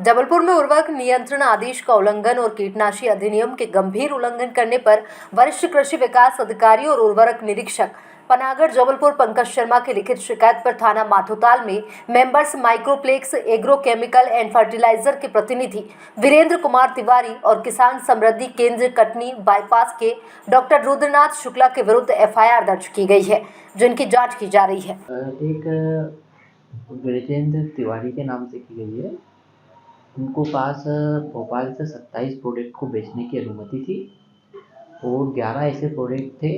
जबलपुर में उर्वरक नियंत्रण आदेश का उल्लंघन और कीटनाशी अधिनियम के गंभीर उल्लंघन करने पर वरिष्ठ कृषि विकास अधिकारी और उर्वरक निरीक्षक पनागढ़ जबलपुर पंकज शर्मा की लिखित शिकायत पर थाना माथोताल में मेंबर्स माइक्रोप्लेक्स एग्रोकेमिकल एंड फर्टिलाइजर के प्रतिनिधि वीरेंद्र कुमार तिवारी और किसान समृद्धि केंद्र कटनी बाईपास के डॉक्टर रुद्रनाथ शुक्ला के विरुद्ध एफआईआर दर्ज की गई है, जिनकी जांच की जा रही है। एक वीरेंद्र तिवारी के नाम से की गई है। उनको पास भोपाल से 27 प्रोडक्ट को बेचने की अनुमति थी और 11 ऐसे प्रोडक्ट थे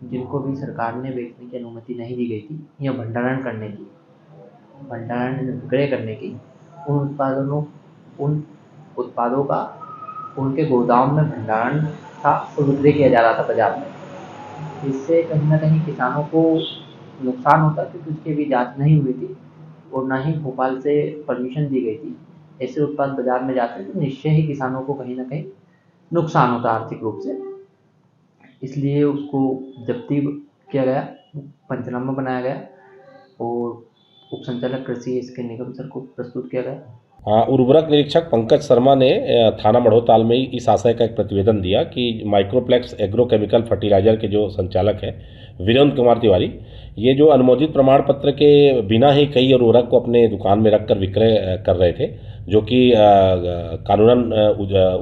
जिनको भी सरकार ने बेचने की अनुमति नहीं दी गई थी या भंडारण विक्रय करने की। उन उत्पादों का उनके गोदाम में भंडारण था और विक्रय किया जा रहा था बाजार में। इससे कहीं ना कहीं किसानों को नुकसान होता क्योंकि उसकी भी जांच नहीं हुई थी और ना ही भोपाल से परमिशन दी गई थी। ऐसे उत्पाद बाजार में जाते हैं तो निश्चय ही किसानों को कहीं ना कहीं नुकसान होता आर्थिक रूप से। इसलिए उसको जब्ती किया गया, पंचनामा बनाया गया और उप संचालक कृषि इसके निगम सर को प्रस्तुत किया गया। उर्वरक निरीक्षक पंकज शर्मा ने थाना मढ़ोताल में इस आशय का एक प्रतिवेदन दिया कि माइक्रोप्लेक्स एग्रोकेमिकल फर्टिलाइजर के जो संचालक है वीरेंद्र कुमार तिवारी, ये जो अनुमोदित प्रमाण पत्र के बिना ही कई उर्वरक को अपने दुकान में रखकर विक्रय कर रहे थे, जो कि कानूनन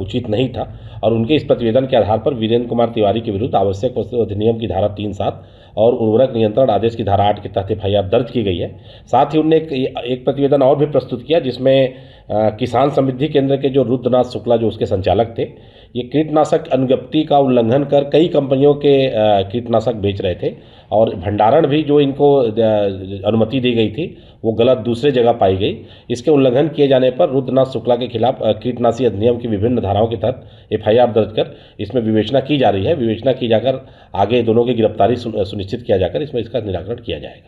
उचित नहीं था। और उनके इस प्रतिवेदन के आधार पर वीरेंद्र कुमार तिवारी के विरुद्ध आवश्यक वस्तु अधिनियम की धारा 3(7) और उर्वरक नियंत्रण आदेश की धारा 8 के तहत एफआईआर दर्ज की गई है। साथ ही उन्होंने एक प्रतिवेदन और भी प्रस्तुत किया जिसमें किसान समृद्धि केंद्र के जो रुद्रनाथ शुक्ला जो उसके संचालक थे, ये कीटनाशक अनुज्ञप्ति का उल्लंघन कर कई कंपनियों के कीटनाशक बेच रहे थे और भंडारण भी जो इनको अनुमति दी गई थी वो गलत दूसरे जगह पाई गई। इसके उल्लंघन किए जाने पर रुद्रनाथ शुक्ला के खिलाफ कीटनाशी अधिनियम की विभिन्न धाराओं के तहत एफआईआर दर्ज कर इसमें विवेचना की जा रही है। विवेचना की जाकर आगे दोनों की गिरफ्तारी सुनिश्चित किया जाकर इसमें इसका निराकरण किया जाएगा।